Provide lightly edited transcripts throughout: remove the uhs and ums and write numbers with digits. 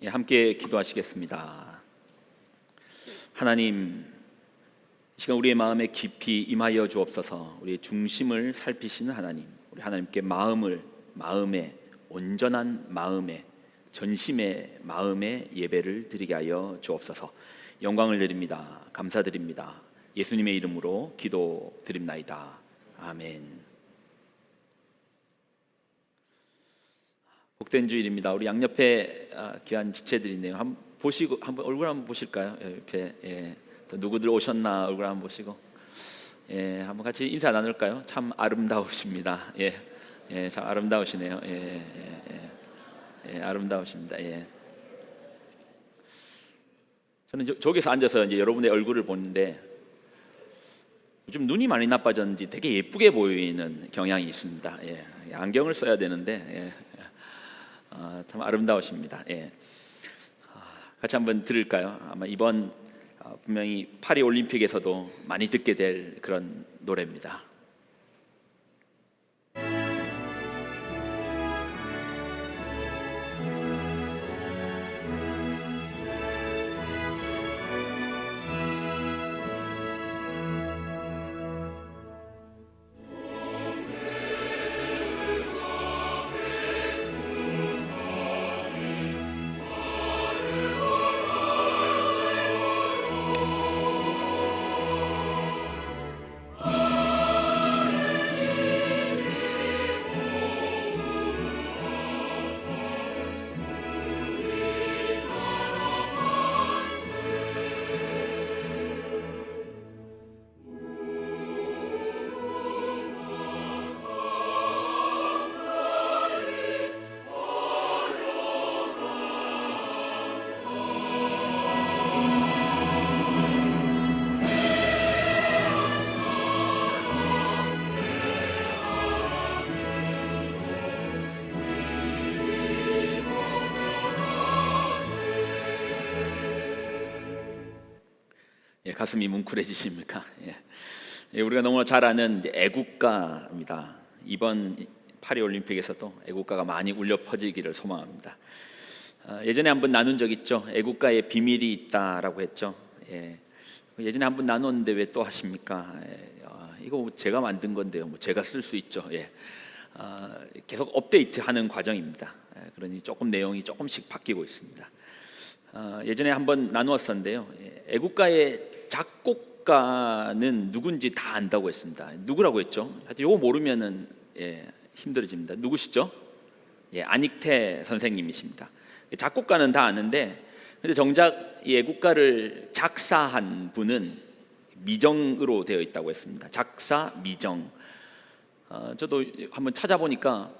함께 기도하시겠습니다. 하나님, 이 시간 우리의 마음에 깊이 임하여 주옵소서. 우리의 중심을 살피시는 하나님, 우리 하나님께 마음에 온전한 마음에 전심의 마음의 예배를 드리게 하여 주옵소서. 영광을 드립니다. 감사드립니다. 예수님의 이름으로 기도드립나이다. 아멘. 복된 주일입니다. 우리 양옆에 귀한 지체들이 있네요. 한번 보시고 얼굴 한번 보실까요? 옆에 또 누구들 오셨나 얼굴 한번 보시고 한번 같이 인사 나눌까요? 참 아름다우십니다. 참 아름다우시네요. 아름다우십니다. 저는 저기서 앉아서 이제 여러분의 얼굴을 보는데 요즘 눈이 많이 나빠졌는지 되게 예쁘게 보이는 경향이 있습니다. 안경을 써야 되는데 참 아름다우십니다. 같이 한번 들을까요? 아마 이번 분명히 파리 올림픽에서도 많이 듣게 될 그런 노래입니다. 가슴이 뭉클해지십니까? 우리가 너무 잘 아는 애국가입니다. 이번 파리 올림픽에서도 애국가가 많이 울려 퍼지기를 소망합니다. 예전에 한번 나눈 적 있죠. 애국가에 비밀이 있다라고 했죠. 예전에 한번 나눴는데 왜 또 하십니까? 이거 제가 만든 건데요. 제가 쓸 수 있죠. 계속 업데이트하는 과정입니다. 그러니 조금 내용이 조금씩 바뀌고 있습니다. 예전에 한번 나누었었는데요. 애국가의 작곡가는 누군지 다 안다고 했습니다. 누구라고 했죠? 하여튼 이거 모르면은 힘들어집니다. 누구시죠? 안익태 선생님이십니다. 작곡가는 다 아는데, 근데 정작 이 애국가를 작사한 분은 미정으로 되어 있다고 했습니다. 작사 미정. 저도 한번 찾아보니까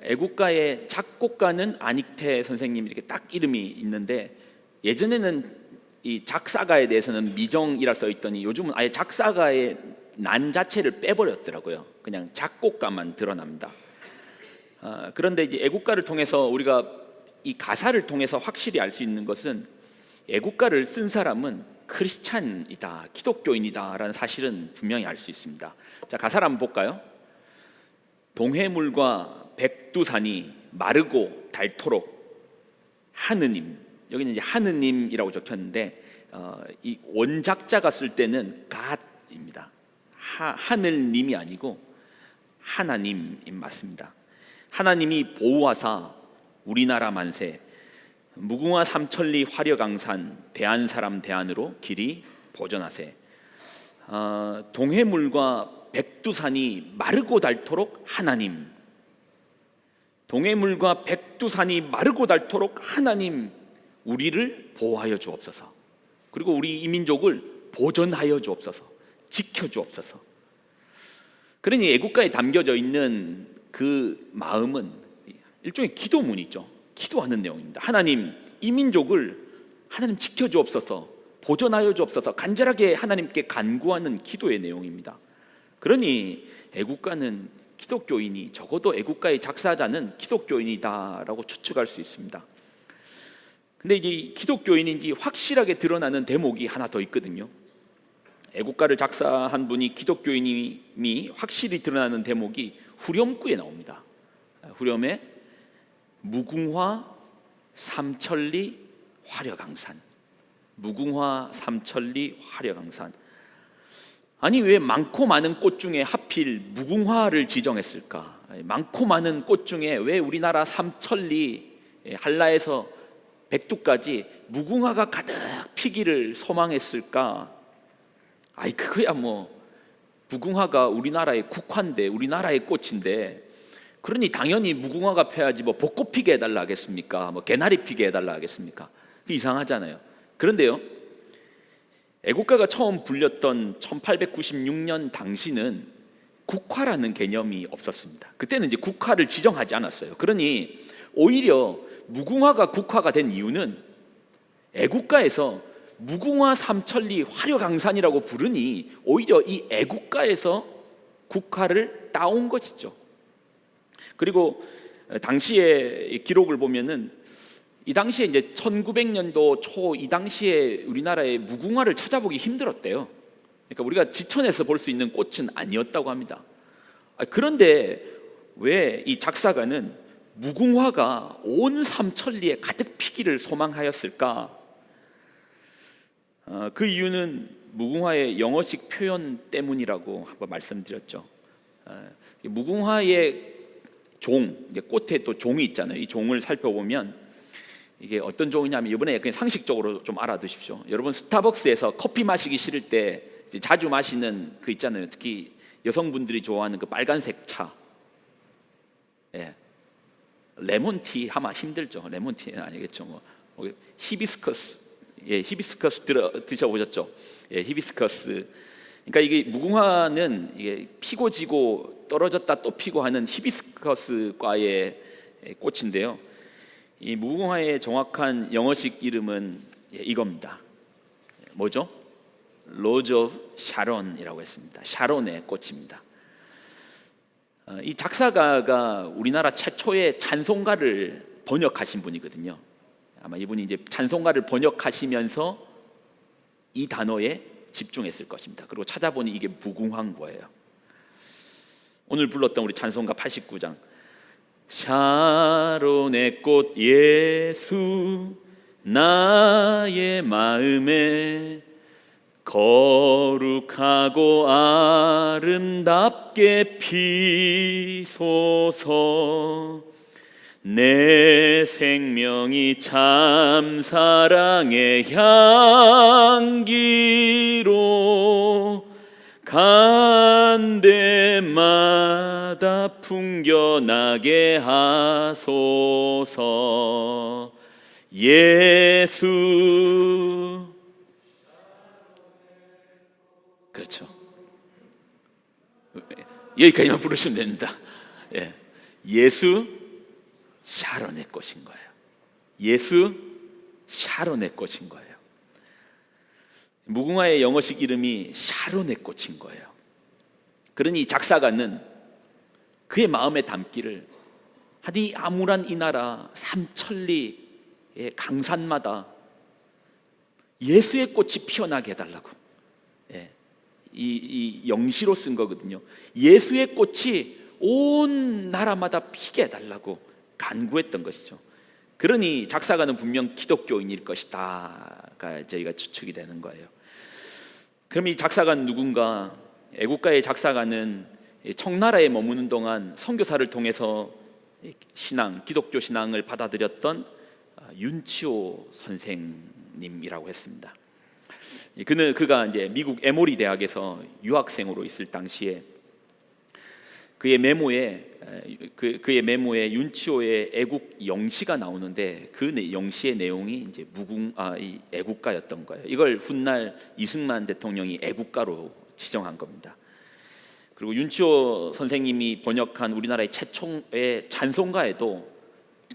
애국가의 작곡가는 안익태 선생님 이렇게 딱 이름이 있는데, 예전에는 이 작사가에 대해서는 미정이라 써 있더니 요즘은 아예 작사가의 난 자체를 빼버렸더라고요. 그냥 작곡가만 드러납니다. 그런데 이제 애국가를 통해서 우리가 이 가사를 통해서 확실히 알 수 있는 것은 애국가를 쓴 사람은 크리스찬이다, 기독교인이다라는 사실은 분명히 알 수 있습니다. 자, 가사를 한번 볼까요? 동해물과 백두산이 마르고 닳도록 하느님, 여기는 이제 하느님이라고 적혔는데 이 원작자가 쓸 때는 갓입니다. 하늘님이 아니고 하나님 맞습니다. 하나님이 보호하사 우리나라 만세, 무궁화 삼천리 화려강산 대한사람 대안으로 길이 보존하세. 동해물과 백두산이 마르고 닳도록 하나님, 동해물과 백두산이 마르고 닳도록 하나님, 우리를 보호하여 주옵소서. 그리고 우리 이민족을 보존하여 주옵소서, 지켜 주옵소서. 그러니 애국가에 담겨져 있는 그 마음은 일종의 기도문이죠. 기도하는 내용입니다. 하나님, 이민족을 하나님 지켜 주옵소서, 보존하여 주옵소서, 간절하게 하나님께 간구하는 기도의 내용입니다. 그러니 애국가는 기독교인이, 적어도 애국가의 작사자는 기독교인이다라고 추측할 수 있습니다. 근데 이제 기독교인인지 확실하게 드러나는 대목이 하나 더 있거든요. 애국가를 작사한 분이 기독교인임이 확실히 드러나는 대목이 후렴구에 나옵니다. 후렴에 무궁화 삼천리 화려강산. 무궁화 삼천리 화려강산. 아니 왜 많고 많은 꽃 중에 하필 무궁화를 지정했을까? 많고 많은 꽃 중에 왜 우리나라 삼천리 한라에서 백두까지 무궁화가 가득 피기를 소망했을까? 아이 그거야 뭐 무궁화가 우리나라의 국화인데 우리나라의 꽃인데 그러니 당연히 무궁화가 펴야지 뭐 벚꽃 피게 해달라 하겠습니까? 뭐 개나리 피게 해달라 하겠습니까? 이상하잖아요. 그런데요, 애국가가 처음 불렸던 1896년 당시는 국화라는 개념이 없었습니다. 그때는 이제 국화를 지정하지 않았어요. 그러니 오히려 무궁화가 국화가 된 이유는 애국가에서 무궁화 삼천리 화려강산이라고 부르니 오히려 이 애국가에서 국화를 따온 것이죠. 그리고 당시의 기록을 보면은 이 당시에 이제 1900년도 초 이 당시에 우리나라의 무궁화를 찾아보기 힘들었대요. 그러니까 우리가 지천에서 볼 수 있는 꽃은 아니었다고 합니다. 그런데 왜 이 작사가는 무궁화가 온 삼천리에 가득 피기를 소망하였을까? 그 이유는 무궁화의 영어식 표현 때문이라고 한번 말씀드렸죠. 무궁화의 종, 꽃에 또 종이 있잖아요. 이 종을 살펴보면 이게 어떤 종이냐면 이번에 그냥 상식적으로 좀 알아두십시오. 여러분 스타벅스에서 커피 마시기 싫을 때 자주 마시는 그 있잖아요. 특히 여성분들이 좋아하는 그 빨간색 차. 예. 레몬티 하면 힘들죠. 레몬티는 아니겠죠. 뭐 히비스커스. 예, 히비스커스 드셔보셨죠? 예, 히비스커스. 그러니까 이게 무궁화는 이게 피고 지고 떨어졌다 또 피고 하는 히비스커스과의 꽃인데요. 이 무궁화의 정확한 영어식 이름은 이겁니다. 뭐죠? 로즈 오브 샤론이라고 했습니다. 샤론의 꽃입니다. 이 작사가가 우리나라 최초의 찬송가를 번역하신 분이거든요. 아마 이분이 이제 찬송가를 번역하시면서 이 단어에 집중했을 것입니다. 그리고 찾아보니 이게 무궁화인 거예요. 오늘 불렀던 우리 찬송가 89장 샤론의 꽃 예수 나의 마음에 거룩하고 아름답게 피소서 내 생명이 참 사랑의 향기로 간 데마다 풍겨나게 하소서 예수. 그렇죠. 여기까지만 부르시면 됩니다. 예. 예수 샤론의 꽃인 거예요. 예수 샤론의 꽃인 거예요. 무궁화의 영어식 이름이 샤론의 꽃인 거예요. 그러니 작사가는 그의 마음에 담기를 하니 암울한 이 나라 삼천리의 강산마다 예수의 꽃이 피어나게 해달라고. 예. 이 영시로 쓴 거거든요. 예수의 꽃이 온 나라마다 피게 해달라고 간구했던 것이죠. 그러니 작사가는 분명 기독교인일 것이다가 저희가 추측이 되는 거예요. 그럼 이 작사가는 누군가? 애국가의 작사가는 청나라에 머무는 동안 선교사를 통해서 신앙, 기독교 신앙을 받아들였던 윤치호 선생님이라고 했습니다. 그가 이제 미국 에모리 대학에서 유학생으로 있을 당시에 그의 메모에 윤치호의 애국 영시가 나오는데 그 영시의 내용이 이제 이 애국가였던 거예요. 이걸 훗날 이승만 대통령이 애국가로 지정한 겁니다. 그리고 윤치호 선생님이 번역한 우리나라의 최초의 찬송가에도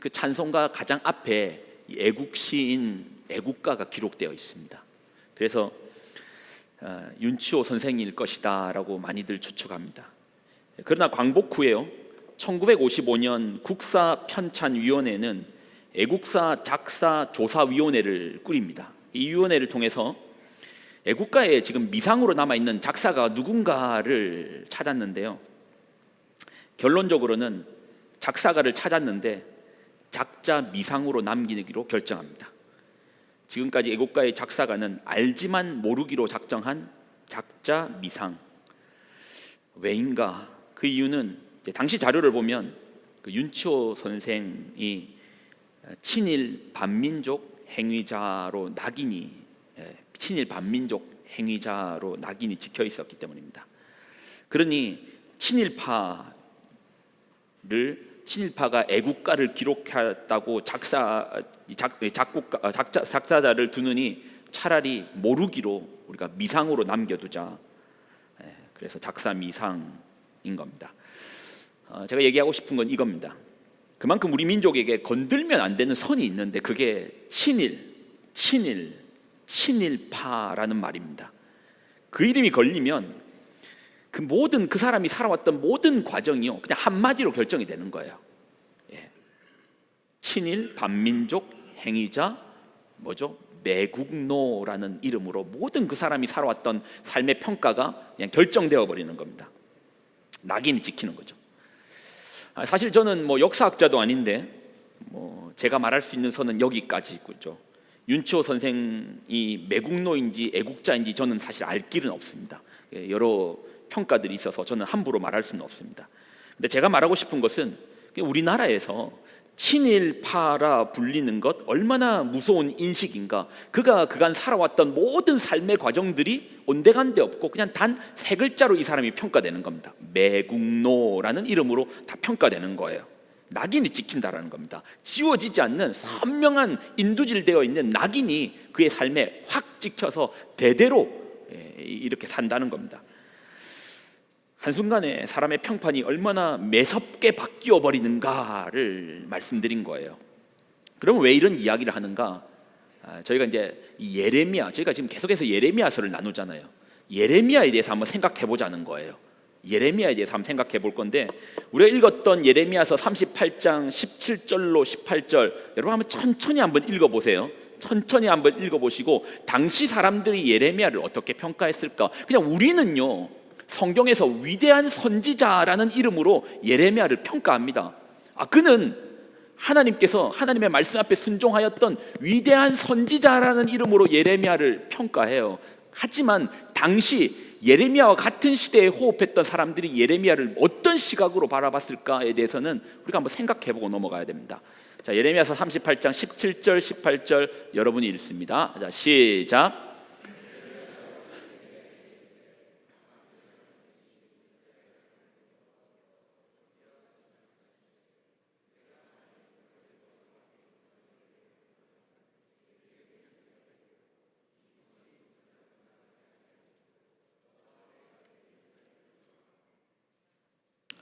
그 찬송가 가장 앞에 애국 시인 애국가가 기록되어 있습니다. 그래서 윤치호 선생일 것이다라고 많이들 추측합니다. 그러나 광복 후에요, 1955년 국사편찬위원회는 애국사 작사 조사위원회를 꾸립니다. 이 위원회를 통해서 애국가에 지금 미상으로 남아있는 작사가 누군가를 찾았는데요, 결론적으로는 작사가를 찾았는데 작자 미상으로 남기기로 결정합니다. 지금까지 애국가의 작사가는 알지만 모르기로 작정한 작자 미상. 왜인가? 그 이유는 당시 자료를 보면 그 윤치호 선생이 친일 반민족 행위자로 낙인이 친일 반민족 행위자로 낙인이 찍혀 있었기 때문입니다. 그러니 친일파가 애국가를 기록했다고 작사자를 두느니 차라리 모르기로 우리가 미상으로 남겨두자. 그래서 작사 미상인 겁니다. 제가 얘기하고 싶은 건 이겁니다. 그만큼 우리 민족에게 건들면 안 되는 선이 있는데 그게 친일파라는 말입니다. 그 이름이 걸리면 그 사람이 살아왔던 모든 과정이요 그냥 한마디로 결정이 되는 거예요. 친일 반민족 행위자 뭐죠? 매국노라는 이름으로 모든 그 사람이 살아왔던 삶의 평가가 그냥 결정되어 버리는 겁니다. 낙인이 찍히는 거죠. 사실 저는 역사학자도 아닌데 제가 말할 수 있는 선은 여기까지 있죠. 윤치호 선생이 매국노인지 애국자인지 저는 사실 알 길은 없습니다. 여러 평가들이 있어서 저는 함부로 말할 수는 없습니다. 근데 제가 말하고 싶은 것은 우리나라에서 친일파라 불리는 것 얼마나 무서운 인식인가. 그간 살아왔던 모든 삶의 과정들이 온데간데 없고 그냥 단 세 글자로 이 사람이 평가되는 겁니다. 매국노라는 이름으로 다 평가되는 거예요. 낙인이 찍힌다라는 겁니다. 지워지지 않는 선명한 인두질되어 있는 낙인이 그의 삶에 확 찍혀서 대대로 이렇게 산다는 겁니다. 한순간에 사람의 평판이 얼마나 매섭게 바뀌어 버리는가를 말씀드린 거예요. 그러면 왜 이런 이야기를 하는가? 저희가 이제 저희가 지금 계속해서 예레미야서를 나누잖아요. 예레미야에 대해서 한번 생각해 보자는 거예요. 예레미야에 대해서 한번 생각해 볼 건데, 우리가 읽었던 예레미야서 38장 17절로 18절 여러분 한번 천천히 한번 읽어보세요. 천천히 한번 읽어보시고 당시 사람들이 예레미야를 어떻게 평가했을까? 그냥 우리는요 성경에서 위대한 선지자라는 이름으로 예레미야를 평가합니다. 그는 하나님께서 하나님의 말씀 앞에 순종하였던 위대한 선지자라는 이름으로 예레미야를 평가해요. 하지만 당시 예레미야와 같은 시대에 호흡했던 사람들이 예레미야를 어떤 시각으로 바라봤을까에 대해서는 우리가 한번 생각해보고 넘어가야 됩니다. 자, 예레미야서 38장 17절 18절 여러분이 읽습니다. 자, 시작.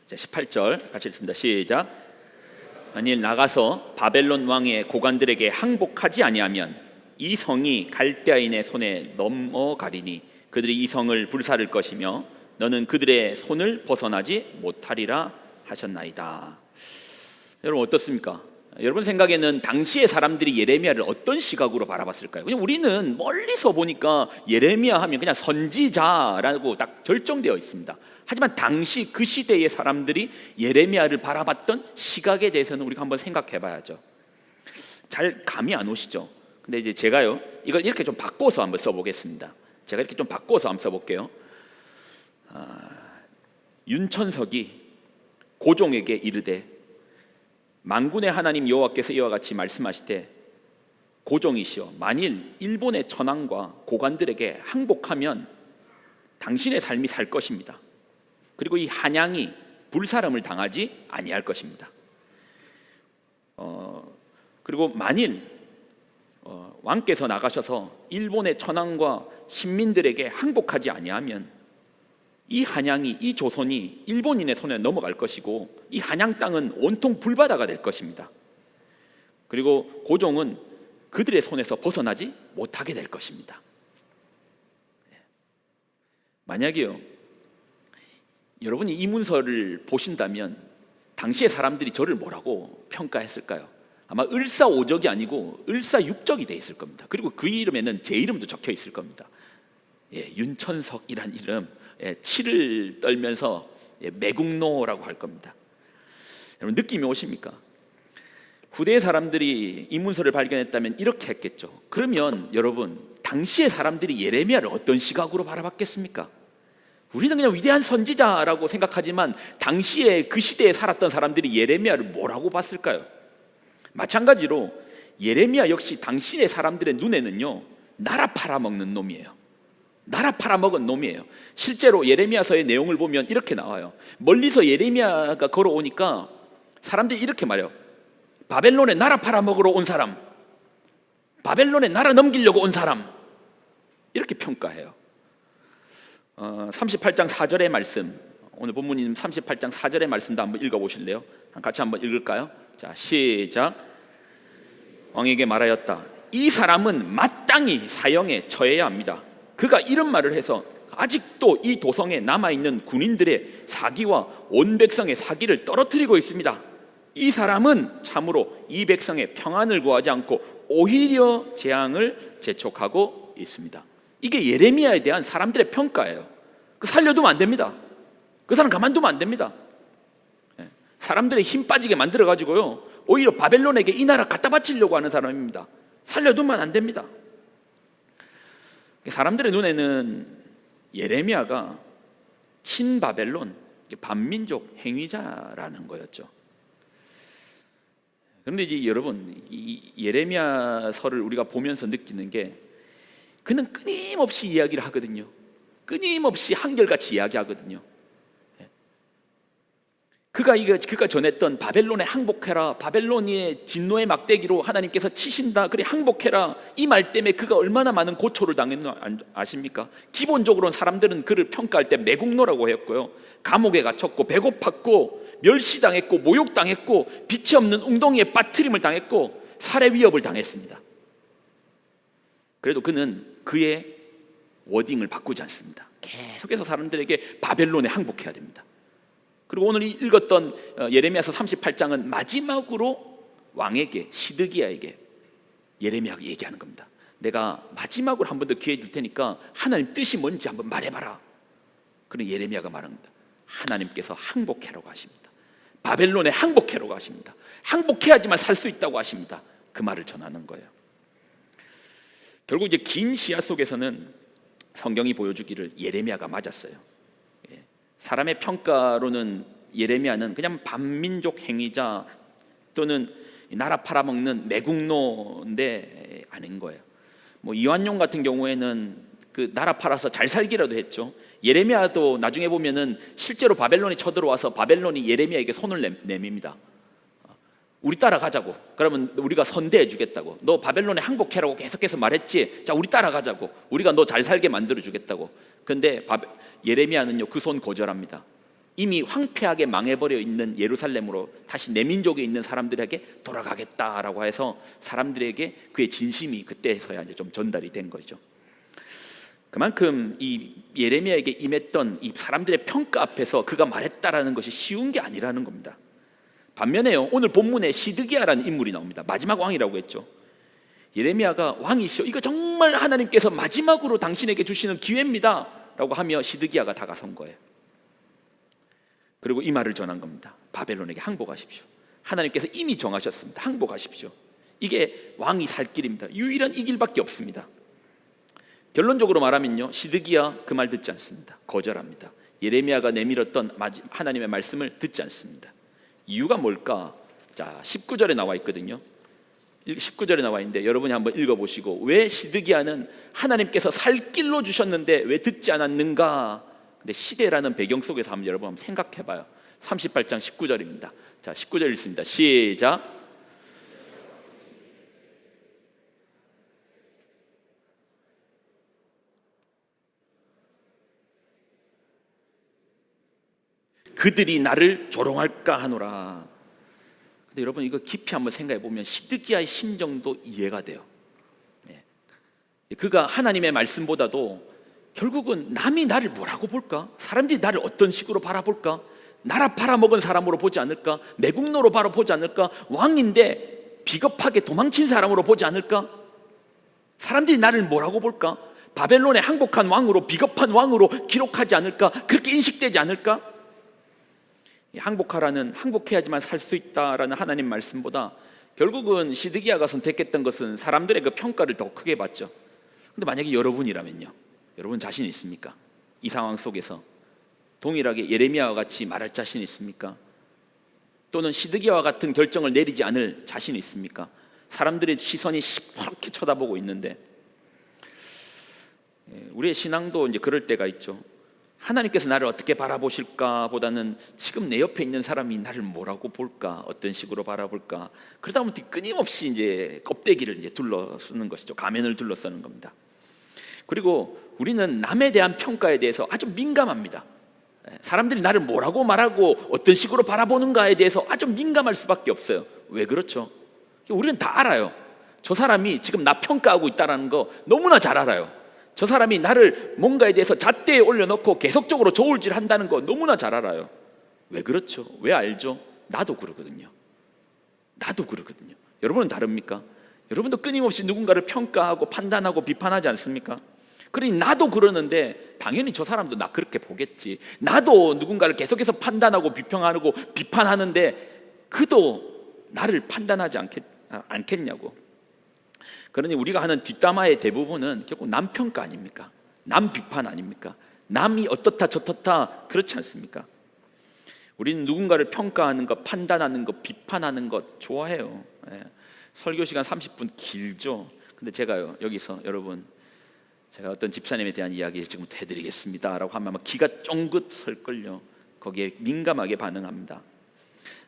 자, 18절 같이 읽습니다. 시작. 만일 나가서 바벨론 왕의 고관들에게 항복하지 아니하면 이 성이 갈대아인의 손에 넘어가리니 그들이 이 성을 불사를 것이며 너는 그들의 손을 벗어나지 못하리라 하셨나이다. 여러분 어떻습니까? 여러분 생각에는 당시의 사람들이 예레미야를 어떤 시각으로 바라봤을까요? 그냥 우리는 멀리서 보니까 예레미야 하면 그냥 선지자라고 딱 결정되어 있습니다. 하지만 당시 그 시대의 사람들이 예레미야를 바라봤던 시각에 대해서는 우리가 한번 생각해 봐야죠. 잘 감이 안 오시죠? 근데 이제 제가요 이걸 이렇게 좀 바꿔서 한번 써보겠습니다. 제가 이렇게 좀 바꿔서 한번 써볼게요. 윤천석이 고종에게 이르되 만군의 하나님 여호와께서 이와 같이 말씀하시되 고종이시여 만일 일본의 천황과 고관들에게 항복하면 당신의 삶이 살 것입니다. 그리고 이 한양이 불사름을 당하지 아니할 것입니다. 그리고 만일 왕께서 나가셔서 일본의 천황과 신민들에게 항복하지 아니하면 이 한양이, 이 조선이 일본인의 손에 넘어갈 것이고 이 한양 땅은 온통 불바다가 될 것입니다. 그리고 고종은 그들의 손에서 벗어나지 못하게 될 것입니다. 만약에요 여러분이 이 문서를 보신다면 당시의 사람들이 저를 뭐라고 평가했을까요? 아마 을사오적이 아니고 을사육적이 돼 있을 겁니다. 그리고 그 이름에는 제 이름도 적혀 있을 겁니다. 윤천석이란 이름, 치를 떨면서 매국노라고 할 겁니다. 여러분 느낌이 오십니까? 후대의 사람들이 이 문서를 발견했다면 이렇게 했겠죠. 그러면 여러분, 당시의 사람들이 예레미야를 어떤 시각으로 바라봤겠습니까? 우리는 그냥 위대한 선지자라고 생각하지만 당시에 그 시대에 살았던 사람들이 예레미야를 뭐라고 봤을까요? 마찬가지로 예레미야 역시 당시의 사람들의 눈에는요, 나라 팔아먹는 놈이에요. 나라 팔아먹은 놈이에요. 실제로 예레미야서의 내용을 보면 이렇게 나와요. 멀리서 예레미야가 걸어오니까 사람들이 이렇게 말해요. 바벨론에 나라 팔아먹으러 온 사람, 바벨론에 나라 넘기려고 온 사람, 이렇게 평가해요. 38장 4절의 말씀, 오늘 본문인 38장 4절의 말씀도 한번 읽어보실래요? 같이 한번 읽을까요? 자, 시작. 왕에게 말하였다. 이 사람은 마땅히 사형에 처해야 합니다. 그가 이런 말을 해서 아직도 이 도성에 남아있는 군인들의 사기와 온 백성의 사기를 떨어뜨리고 있습니다. 이 사람은 참으로 이 백성의 평안을 구하지 않고 오히려 재앙을 재촉하고 있습니다. 이게 예레미야에 대한 사람들의 평가예요. 그 살려두면 안 됩니다. 그 사람 가만두면 안 됩니다. 사람들의 힘 빠지게 만들어가지고요, 오히려 바벨론에게 이 나라 갖다 바치려고 하는 사람입니다. 살려두면 안 됩니다. 사람들의 눈에는 예레미야가 친바벨론, 반민족 행위자라는 거였죠. 그런데 이제 여러분, 이 예레미야서를 우리가 보면서 느끼는 게, 그는 끊임없이 이야기를 하거든요. 끊임없이 한결같이 이야기하거든요. 그가 전했던 바벨론에 항복해라, 바벨론의 진노의 막대기로 하나님께서 치신다, 그래 항복해라, 이 말 때문에 그가 얼마나 많은 고초를 당했나 아십니까? 기본적으로는 사람들은 그를 평가할 때 매국노라고 했고요, 감옥에 갇혔고 배고팠고 멸시당했고 모욕당했고 빛이 없는 웅덩이에 빠트림을 당했고 살해 위협을 당했습니다. 그래도 그는 그의 워딩을 바꾸지 않습니다. 계속해서 사람들에게 바벨론에 항복해야 됩니다. 그리고 오늘 읽었던 예레미야서 38장은 마지막으로 왕에게, 시드기야에게 예레미야가 얘기하는 겁니다. 내가 마지막으로 한 번 더 기회 줄 테니까 하나님 뜻이 뭔지 한번 말해봐라. 그런 예레미야가 말합니다. 하나님께서 항복해라고 하십니다. 바벨론에 항복해라고 하십니다. 항복해야지만 살 수 있다고 하십니다. 그 말을 전하는 거예요. 결국 이제 긴 시야 속에서는 성경이 보여주기를 예레미야가 맞았어요. 사람의 평가로는 예레미야는 그냥 반민족 행위자 또는 나라 팔아먹는 매국노인데 아닌 거예요. 뭐 이완용 같은 경우에는 그 나라 팔아서 잘 살기라도 했죠. 예레미야도 나중에 보면은 실제로 바벨론이 쳐들어와서 바벨론이 예레미야에게 손을 내밉니다. 우리 따라가자고. 그러면 우리가 선대해 주겠다고. 너 바벨론에 항복해라고 계속해서 말했지. 자, 우리 따라가자고. 우리가 너 잘 살게 만들어 주겠다고. 근데 예레미야는요, 그 손 거절합니다. 이미 황폐하게 망해버려 있는 예루살렘으로 다시 내 민족에 있는 사람들에게 돌아가겠다라고 해서 사람들에게 그의 진심이 그때서야 이제 좀 전달이 된 거죠. 그만큼 이 예레미야에게 임했던 이 사람들의 평가 앞에서 그가 말했다라는 것이 쉬운 게 아니라는 겁니다. 반면에요, 오늘 본문에 시드기야라는 인물이 나옵니다. 마지막 왕이라고 했죠. 예레미야가 왕이시여, 이거 정말 하나님께서 마지막으로 당신에게 주시는 기회입니다 라고 하며 시드기야가 다가선 거예요. 그리고 이 말을 전한 겁니다. 바벨론에게 항복하십시오. 하나님께서 이미 정하셨습니다. 항복하십시오. 이게 왕이 살 길입니다. 유일한 이 길밖에 없습니다. 결론적으로 말하면요, 시드기야 그 말 듣지 않습니다. 거절합니다. 예레미야가 내밀었던 하나님의 말씀을 듣지 않습니다. 이유가 뭘까? 자, 19절에 나와 있거든요. 19절에 나와 있는데 여러분이 한번 읽어보시고, 왜 시드기야는 하나님께서 살 길로 주셨는데 왜 듣지 않았는가? 근데 시대라는 배경 속에서 한번 여러분 한번 생각해봐요. 38장 19절입니다. 자, 19절 읽습니다. 시작. 그들이 나를 조롱할까 하노라. 근데 여러분 이거 깊이 한번 생각해 보면 시드기야의 심정도 이해가 돼요. 그가 하나님의 말씀보다도 결국은 남이 나를 뭐라고 볼까? 사람들이 나를 어떤 식으로 바라볼까? 나라 팔아먹은 사람으로 보지 않을까? 매국노로 바라보지 않을까? 왕인데 비겁하게 도망친 사람으로 보지 않을까? 사람들이 나를 뭐라고 볼까? 바벨론에 항복한 왕으로, 비겁한 왕으로 기록하지 않을까? 그렇게 인식되지 않을까? 항복해야지만 살 수 있다라는 하나님 말씀보다 결국은 시드기야가 선택했던 것은 사람들의 그 평가를 더 크게 받죠. 근데 만약에 여러분이라면요, 여러분 자신 있습니까? 이 상황 속에서 동일하게 예레미야와 같이 말할 자신 있습니까? 또는 시드기야와 같은 결정을 내리지 않을 자신이 있습니까? 사람들의 시선이 시퍼렇게 쳐다보고 있는데, 우리의 신앙도 이제 그럴 때가 있죠. 하나님께서 나를 어떻게 바라보실까 보다는 지금 내 옆에 있는 사람이 나를 뭐라고 볼까, 어떤 식으로 바라볼까. 그러다 보면 끊임없이 이제 껍데기를 이제 둘러쓰는 것이죠. 가면을 둘러쓰는 겁니다. 그리고 우리는 남에 대한 평가에 대해서 아주 민감합니다. 사람들이 나를 뭐라고 말하고 어떤 식으로 바라보는가에 대해서 아주 민감할 수밖에 없어요. 왜 그렇죠? 우리는 다 알아요. 저 사람이 지금 나 평가하고 있다는 거 너무나 잘 알아요. 저 사람이 나를 뭔가에 대해서 잣대에 올려놓고 계속적으로 저울질 한다는 거 너무나 잘 알아요. 왜 그렇죠? 왜 알죠? 나도 그러거든요. 나도 그러거든요. 여러분은 다릅니까? 여러분도 끊임없이 누군가를 평가하고 판단하고 비판하지 않습니까? 그러니 나도 그러는데 당연히 저 사람도 나 그렇게 보겠지. 나도 누군가를 계속해서 판단하고 비평하고 비판하는데 그도 나를 판단하지 않겠냐고. 그러니 우리가 하는 뒷담화의 대부분은 결국 남 평가 아닙니까? 남 비판 아닙니까? 남이 어떻다 저떻다 그렇지 않습니까? 우리는 누군가를 평가하는 것, 판단하는 것, 비판하는 것 좋아해요. 설교 시간 30분 길죠. 근데 제가요, 여기서 여러분, 제가 어떤 집사님에 대한 이야기를 지금부터 해드리겠습니다 라고 하면 아마 기가 쫑긋 설걸요. 거기에 민감하게 반응합니다.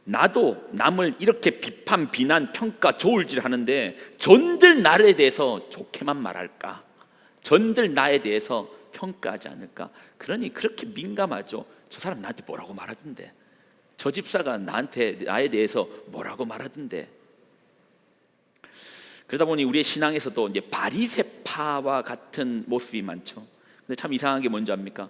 나도 남을 이렇게 비판, 비난, 평가, 저울질 하는데 전들 나에 대해서 좋게만 말할까? 전들 나에 대해서 평가하지 않을까? 그러니 그렇게 민감하죠. 저 사람 나한테 뭐라고 말하던데, 저 집사가 나에 대해서 뭐라고 말하던데. 그러다 보니 우리의 신앙에서도 이제 바리새파와 같은 모습이 많죠. 근데 참 이상한 게 뭔지 압니까?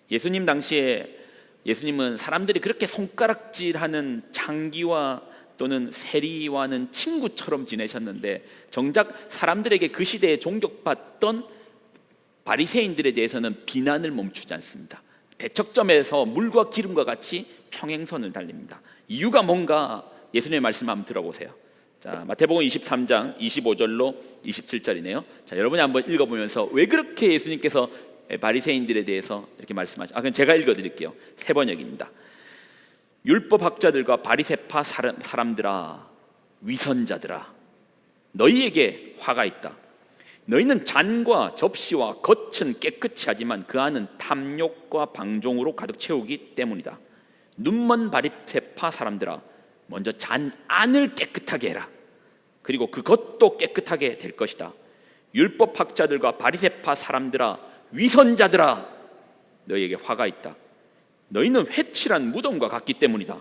예수님 당시에 예수님은 사람들이 그렇게 손가락질하는 창기와 또는 세리와는 친구처럼 지내셨는데, 정작 사람들에게 그 시대에 존경받던 바리새인들에 대해서는 비난을 멈추지 않습니다. 대척점에서 물과 기름과 같이 평행선을 달립니다. 이유가 뭔가 예수님의 말씀 한번 들어보세요. 자, 마태복음 23장 25절로 27절이네요. 자, 여러분이 한번 읽어보면서 왜 그렇게 예수님께서 바리새인들에 대해서 이렇게 말씀하죠. 그럼 제가 읽어드릴게요. 세 번역입니다. 율법학자들과 바리새파 사람들아, 위선자들아, 너희에게 화가 있다. 너희는 잔과 접시와 겉은 깨끗이 하지만 그 안은 탐욕과 방종으로 가득 채우기 때문이다. 눈먼 바리새파 사람들아, 먼저 잔 안을 깨끗하게 해라. 그리고 그 겉도 깨끗하게 될 것이다. 율법학자들과 바리새파 사람들아, 위선자들아, 너희에게 화가 있다. 너희는 회칠한 무덤과 같기 때문이다.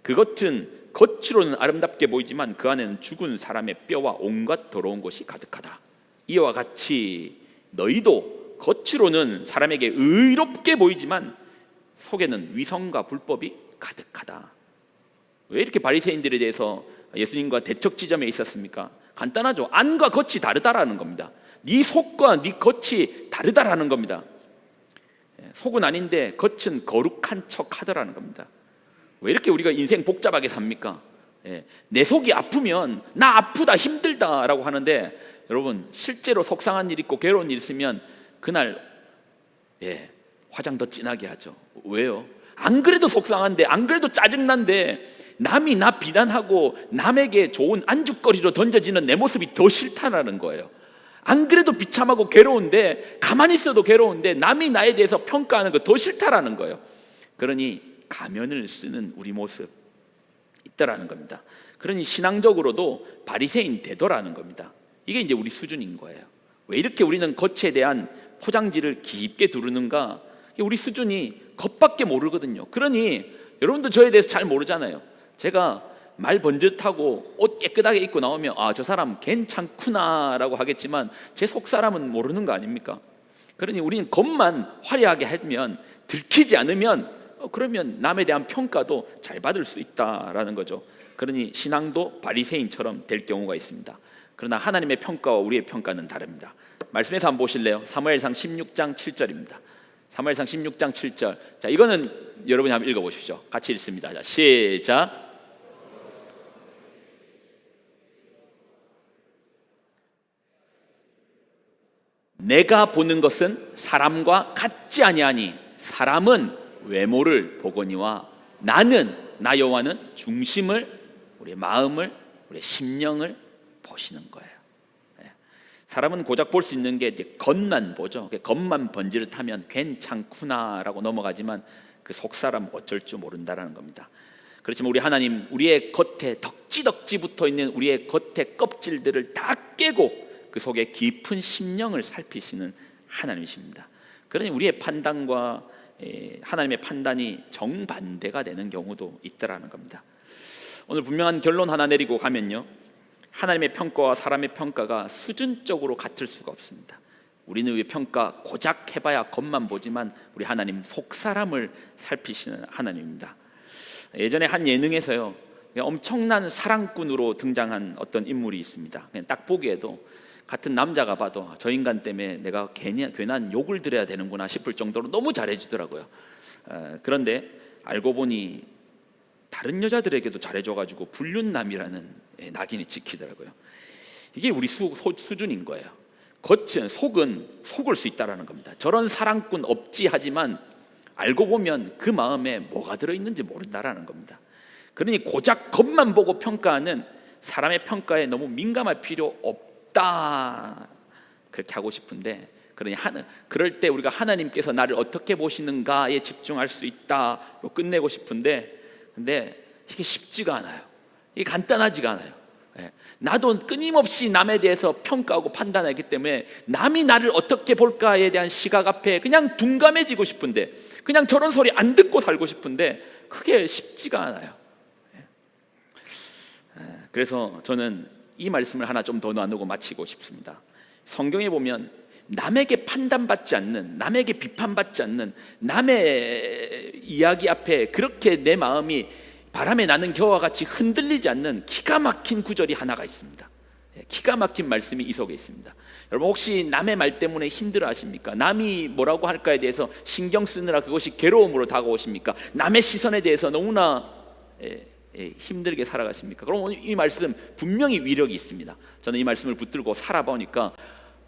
그것은 겉으로는 아름답게 보이지만 그 안에는 죽은 사람의 뼈와 온갖 더러운 것이 가득하다. 이와 같이 너희도 겉으로는 사람에게 의롭게 보이지만 속에는 위선과 불법이 가득하다. 왜 이렇게 바리새인들에 대해서 예수님과 대척 지점에 있었습니까? 간단하죠. 안과 겉이 다르다라는 겁니다. 네 속과 네 겉이 다르다라는 겁니다. 속은 아닌데 겉은 거룩한 척 하더라는 겁니다. 왜 이렇게 우리가 인생 복잡하게 삽니까? 내 속이 아프면 나 아프다, 힘들다라고 하는데, 여러분 실제로 속상한 일 있고 괴로운 일 있으면 그날 화장 더 진하게 하죠. 왜요? 안 그래도 속상한데, 안 그래도 짜증난데 남이 나 비난하고 남에게 좋은 안주거리로 던져지는 내 모습이 더 싫다라는 거예요. 안 그래도 비참하고 괴로운데, 가만히 있어도 괴로운데 남이 나에 대해서 평가하는 거 더 싫다라는 거예요. 그러니 가면을 쓰는 우리 모습 있다라는 겁니다. 그러니 신앙적으로도 바리새인 되더라는 겁니다. 이게 이제 우리 수준인 거예요. 왜 이렇게 우리는 겉에 대한 포장지를 깊게 두르는가? 우리 수준이 겉밖에 모르거든요. 그러니 여러분도 저에 대해서 잘 모르잖아요. 제가 말 번듯하고 옷 깨끗하게 입고 나오면 저 사람 괜찮구나 라고 하겠지만 제 속사람은 모르는 거 아닙니까? 그러니 우리는 겉만 화려하게 하면, 들키지 않으면 그러면 남에 대한 평가도 잘 받을 수 있다라는 거죠. 그러니 신앙도 바리새인처럼 될 경우가 있습니다. 그러나 하나님의 평가와 우리의 평가는 다릅니다. 말씀에서 한번 보실래요? 사무엘상 16장 7절입니다. 사무엘상 16장 7절. 자, 이거는 여러분이 한번 읽어보십시오. 같이 읽습니다. 자, 시작. 내가 보는 것은 사람과 같지 아니하니 사람은 외모를 보거니와 나는 나 여호와는 중심을, 우리의 마음을, 우리의 심령을 보시는 거예요. 사람은 고작 볼 수 있는 게 이제 겉만 보죠. 겉만 번지르하면 괜찮구나라고 넘어가지만 그 속사람 어쩔 줄 모른다라는 겁니다. 그렇지만 우리 하나님, 우리의 겉에 덕지덕지 붙어 있는 우리의 겉에 껍질들을 다 깨고 그 속에 깊은 심령을 살피시는 하나님이십니다. 그러니 우리의 판단과 하나님의 판단이 정반대가 되는 경우도 있다라는 겁니다. 오늘 분명한 결론 하나 내리고 가면요, 하나님의 평가와 사람의 평가가 수준적으로 같을 수가 없습니다. 우리는 우리의 평가 고작 해봐야 겉만 보지만 우리 하나님 속사람을 살피시는 하나님입니다. 예전에 한 예능에서요, 엄청난 사랑꾼으로 등장한 어떤 인물이 있습니다. 그냥 딱 보기에도 같은 남자가 봐도 저 인간 때문에 내가 괜한 욕을 들어야 되는구나 싶을 정도로 너무 잘해주더라고요. 그런데 알고 보니 다른 여자들에게도 잘해줘가지고 불륜남이라는 낙인이 찍히더라고요. 이게 우리 수준인 거예요. 겉은, 속은 속을 수 있다는 겁니다. 저런 사랑꾼 없지 하지만 알고 보면 그 마음에 뭐가 들어있는지 모른다라는 겁니다. 그러니 고작 겉만 보고 평가하는 사람의 평가에 너무 민감할 필요 없다, 그렇게 하고 싶은데, 그럴 때 우리가 하나님께서 나를 어떻게 보시는가에 집중할 수 있다로 끝내고 싶은데, 근데 이게 쉽지가 않아요. 이게 간단하지가 않아요. 나도 끊임없이 남에 대해서 평가하고 판단하기 때문에 남이 나를 어떻게 볼까에 대한 시각 앞에 그냥 둔감해지고 싶은데, 그냥 저런 소리 안 듣고 살고 싶은데 그게 쉽지가 않아요. 그래서 저는 이 말씀을 하나 좀 더 나누고 마치고 싶습니다. 성경에 보면 남에게 판단받지 않는, 남에게 비판받지 않는, 남의 이야기 앞에 그렇게 내 마음이 바람에 나는 겨와 같이 흔들리지 않는 기가 막힌 구절이 하나가 있습니다. 기가 막힌 말씀이 이 속에 있습니다. 여러분, 혹시 남의 말 때문에 힘들어 하십니까? 남이 뭐라고 할까에 대해서 신경 쓰느라 그것이 괴로움으로 다가오십니까? 남의 시선에 대해서 너무나 힘들게 살아가십니까? 그럼 오늘 이 말씀 분명히 위력이 있습니다. 저는 이 말씀을 붙들고 살아보니까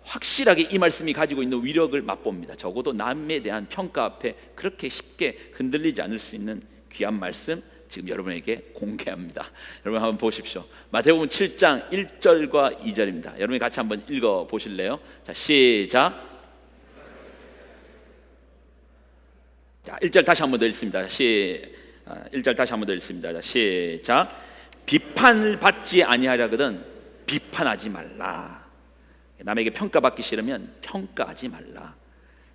확실하게 이 말씀이 가지고 있는 위력을 맛봅니다. 적어도 남에 대한 평가 앞에 그렇게 쉽게 흔들리지 않을 수 있는 귀한 말씀 지금 여러분에게 공개합니다. 여러분 한번 보십시오. 마태복음 7장 1절과 2절입니다. 여러분이 같이 한번 읽어 보실래요? 자, 시작. 자, 1절 다시 한번 더 읽습니다. 1절 다시 한번 더 읽습니다. 자, 시작. 비판을 받지 아니하려거든 비판하지 말라. 남에게 평가받기 싫으면 평가하지 말라.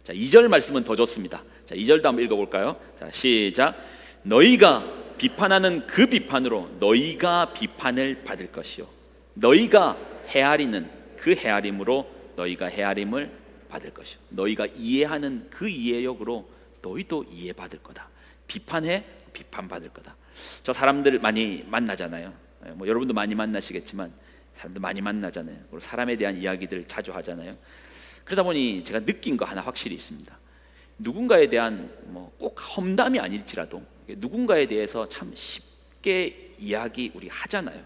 자, 2절 말씀은 더 좋습니다. 자, 2절도 한번 읽어볼까요? 자, 시작. 너희가 비판하는 그 비판으로 너희가 비판을 받을 것이요, 너희가 헤아리는 그 헤아림으로 너희가 헤아림을 받을 것이요, 너희가 이해하는 그 이해력으로 너희도 이해받을 거다. 비판해, 비판받을 거다. 저 사람들 많이 만나잖아요. 뭐 여러분도 많이 만나시겠지만 사람들 많이 만나잖아요. 그리고 사람에 대한 이야기들 자주 하잖아요. 그러다 보니 제가 느낀 거 하나 확실히 있습니다. 누군가에 대한 꼭 험담이 아닐지라도 누군가에 대해서 참 쉽게 이야기 우리 하잖아요.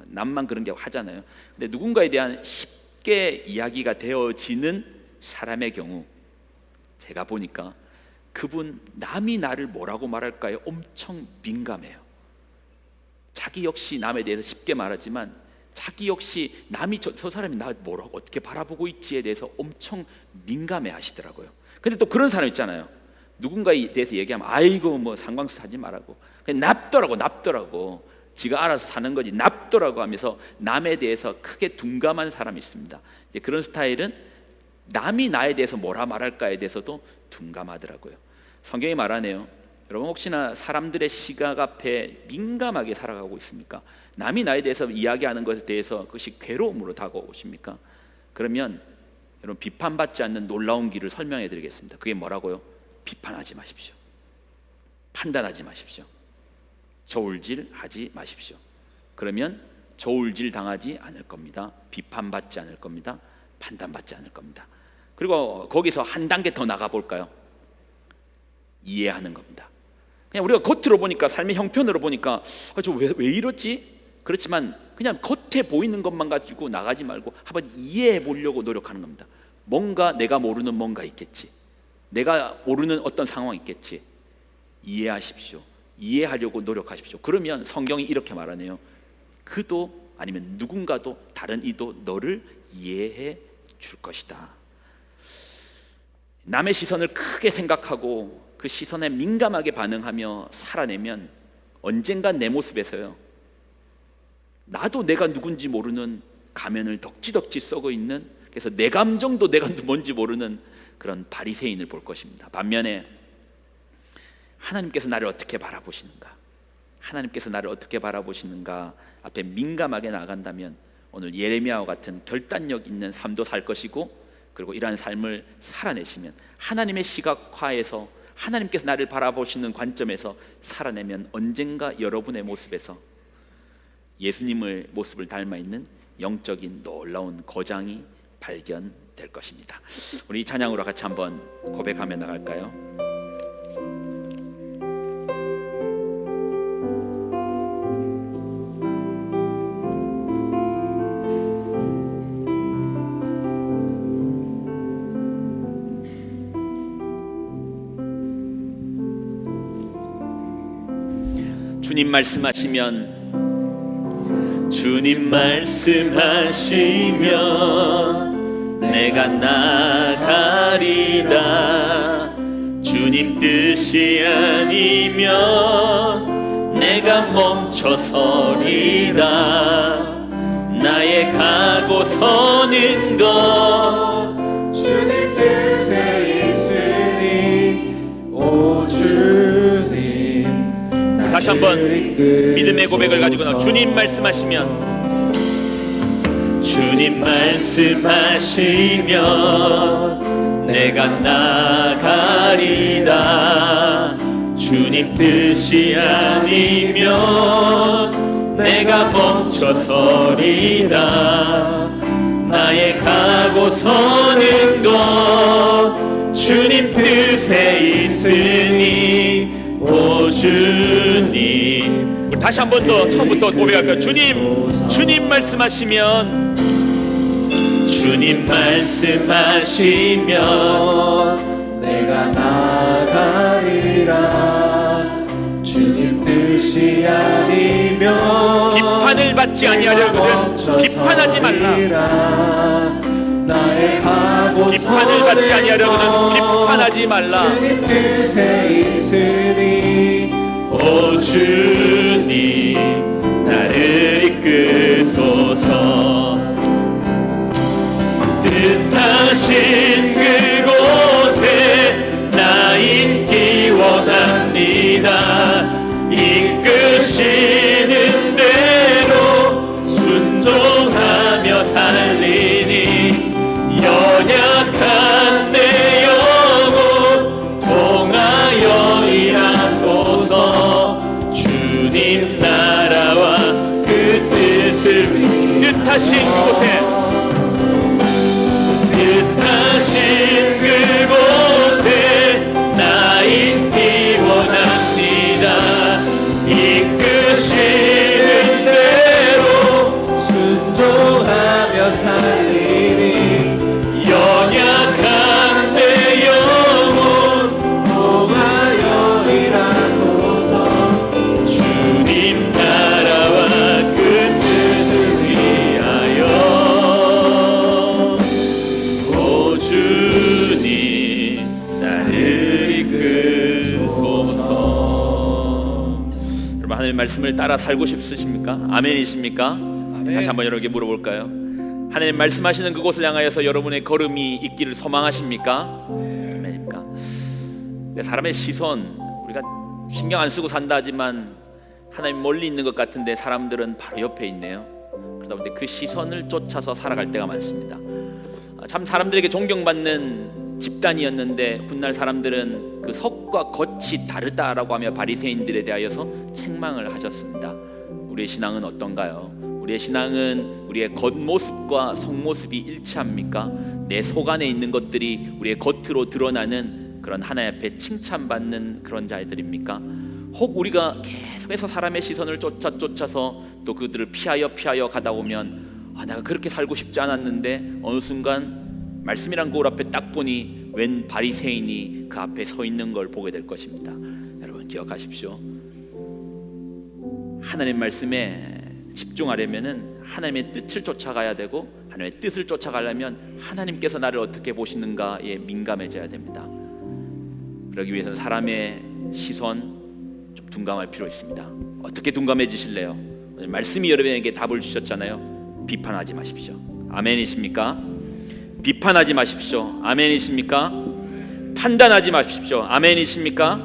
남만 그런 게 하잖아요. 근데 누군가에 대한 쉽게 이야기가 되어지는 사람의 경우, 제가 보니까 그분 남이 나를 뭐라고 말할까에 엄청 민감해요. 자기 역시 남에 대해서 쉽게 말하지만 자기 역시 남이 저 사람이 나 뭐라고 어떻게 바라보고 있지에 대해서 엄청 민감해 하시더라고요. 근데 또 그런 사람 있잖아요. 누군가에 대해서 얘기하면 아이고 뭐 상관없어 하지 말라고, 그냥 납더라고 지가 알아서 사는 거지 납더라고 하면서 남에 대해서 크게 둔감한 사람이 있습니다. 이제 그런 스타일은 남이 나에 대해서 뭐라 말할까에 대해서도 둔감하더라고요. 성경이 말하네요. 여러분, 혹시나 사람들의 시각 앞에 민감하게 살아가고 있습니까? 남이 나에 대해서 이야기하는 것에 대해서 그것이 괴로움으로 다가오십니까? 그러면 여러분, 비판받지 않는 놀라운 길을 설명해 드리겠습니다. 그게 뭐라고요? 비판하지 마십시오. 판단하지 마십시오. 저울질 하지 마십시오. 그러면 저울질 당하지 않을 겁니다. 비판받지 않을 겁니다. 판단받지 않을 겁니다. 그리고 거기서 한 단계 더 나가 볼까요? 이해하는 겁니다. 그냥 우리가 겉으로 보니까, 삶의 형편으로 보니까 저 왜 이렇지? 그렇지만 그냥 겉에 보이는 것만 가지고 나가지 말고 한번 이해해 보려고 노력하는 겁니다. 뭔가 내가 모르는 뭔가 있겠지, 내가 모르는 어떤 상황이 있겠지. 이해하십시오. 이해하려고 노력하십시오. 그러면 성경이 이렇게 말하네요. 그도 아니면 누군가도 다른 이도 너를 이해해 줄 것이다. 남의 시선을 크게 생각하고 그 시선에 민감하게 반응하며 살아내면 언젠가 내 모습에서요, 나도 내가 누군지 모르는 가면을 덕지덕지 썩어 있는, 그래서 내 감정도 내가 뭔지 모르는 그런 바리새인을 볼 것입니다. 반면에 하나님께서 나를 어떻게 바라보시는가, 하나님께서 나를 어떻게 바라보시는가 앞에 민감하게 나간다면 오늘 예레미야와 같은 결단력 있는 삶도 살 것이고, 그리고 이러한 삶을 살아내시면 하나님의 시각화에서 하나님께서 나를 바라보시는 관점에서 살아내면 언젠가 여러분의 모습에서 예수님의 모습을 닮아 있는 영적인 놀라운 거장이 발견될 것입니다. 우리 이 찬양으로 같이 한번 고백하며 나갈까요? 주님 말씀하시면, 주님 말씀하시면 내가 나가리다. 주님 뜻이 아니면 내가 멈춰서리다. 나의 가고 서는 것 주님 뜻에 있으니 오 주님. 다시 한번 믿음의 고백을 가지고 나와. 주님 말씀하시면, 주님 말씀하시면 내가 나가리다. 주님 뜻이 아니면 내가 멈춰서리다. 나의 가고 서는 것 주님 뜻에 있으니 오 주님. 우리 다시 한 번 더 처음부터 고백할까요? 주님 말씀하시면, 주님 말씀하시면 내가 나가리라. 주님 뜻이 아니면 비판을 받지 아니하려거든 비판하지 말라. 나의 가고 비판을 받지 아니하려거든 비판하지 말라. 주님 뜻에 있으니 오 주님 나를 이끄소서. 뜻하신 그곳에 나 있기 원합니다. 이끄시는 대로 순종하며 살리니 연약한 내 영혼 통하여 일하소서. 주님 나라와 그 뜻을 뜻하신 그곳에 뜻하신 그곳에 나 있기 원합니다. 이끄시는 대로 순종하며 살리니 연약한 내 영혼 통하여 일하소서. 주님 나라와 그 뜻을 위하여 오 주님 나를 이끄소서. 여러분, 하나님의 말씀을 따라 살고 싶으십니까? 아멘이십니까? 다시 한번 여러분에게 물어볼까요? 하나님 말씀하시는 그곳을 향하여서 여러분의 걸음이 있기를 소망하십니까? 아멘입니까? 내 사람의 시선, 우리가 신경 안 쓰고 산다 하지만 하나님 멀리 있는 것 같은데 사람들은 바로 옆에 있네요. 그러다 보니 그 시선을 쫓아서 살아갈 때가 많습니다. 참 사람들에게 존경받는 집단이었는데 훗날 사람들은 그 속과 겉이 다르다라고 하며 바리새인들에 대하여서 책망을 하셨습니다. 우리의 신앙은 어떤가요? 우리의 신앙은 우리의 겉모습과 속모습이 일치합니까? 내 속 안에 있는 것들이 우리의 겉으로 드러나는 그런 하나님 앞에 칭찬받는 그런 자들입니까? 혹 우리가 계속해서 사람의 시선을 쫓아서 또 그들을 피하여 가다 보면 내가 그렇게 살고 싶지 않았는데 어느 순간 말씀이란 거울 앞에 딱 보니 웬 바리새인이 그 앞에 서 있는 걸 보게 될 것입니다. 여러분 기억하십시오. 하나님 말씀에 집중하려면은 하나님의 뜻을 쫓아가야 되고, 하나님의 뜻을 쫓아가려면 하나님께서 나를 어떻게 보시는가에 민감해져야 됩니다. 그러기 위해서는 사람의 시선 좀 둔감할 필요 있습니다. 어떻게 둔감해지실래요? 오늘 말씀이 여러분에게 답을 주셨잖아요. 비판하지 마십시오. 아멘이십니까? 비판하지 마십시오. 아멘이십니까? 판단하지 마십시오. 아멘이십니까?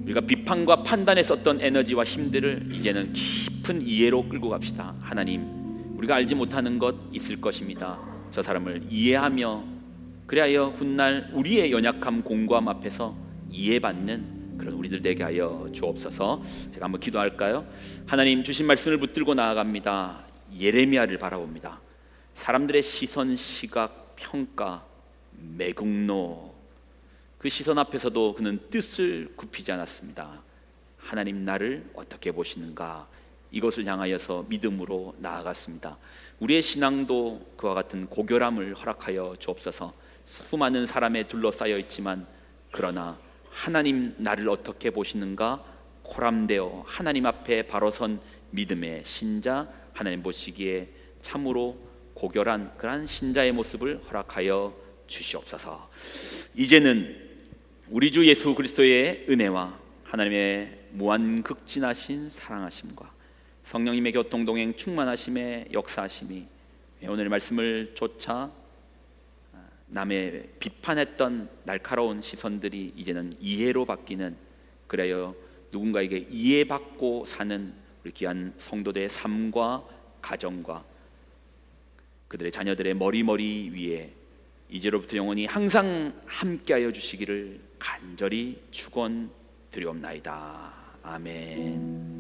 우리가 비판과 판단에 썼던 에너지와 힘들을 이제는 깊은 이해로 끌고 갑시다. 하나님, 우리가 알지 못하는 것 있을 것입니다. 저 사람을 이해하며 그리하여 훗날 우리의 연약함 공고함 앞에서 이해받는 그런 우리들 되게 하여 주옵소서. 제가 한번 기도할까요? 하나님, 주신 말씀을 붙들고 나아갑니다. 예레미야를 바라봅니다. 사람들의 시선, 시각, 평가, 매국노, 그 시선 앞에서도 그는 뜻을 굽히지 않았습니다. 하나님, 나를 어떻게 보시는가, 이것을 향하여서 믿음으로 나아갔습니다. 우리의 신앙도 그와 같은 고결함을 허락하여 주옵소서. 수많은 사람에 둘러싸여 있지만 그러나 하나님 나를 어떻게 보시는가 코람되어 하나님 앞에 바로 선 믿음의 신자, 하나님 보시기에 참으로 고결한 그러한 신자의 모습을 허락하여 주시옵소서. 이제는 우리 주 예수 그리스도의 은혜와 하나님의 무한극진하신 사랑하심과 성령님의 교통동행 충만하심의 역사하심이 오늘의 말씀을 쫓아 남의 비판했던 날카로운 시선들이 이제는 이해로 바뀌는, 그래요 누군가에게 이해받고 사는 우리 귀한 성도들의 삶과 가정과 그들의 자녀들의 머리머리 위에 이제로부터 영원히 항상 함께하여 주시기를 간절히 축원드리옵나이다. 아멘.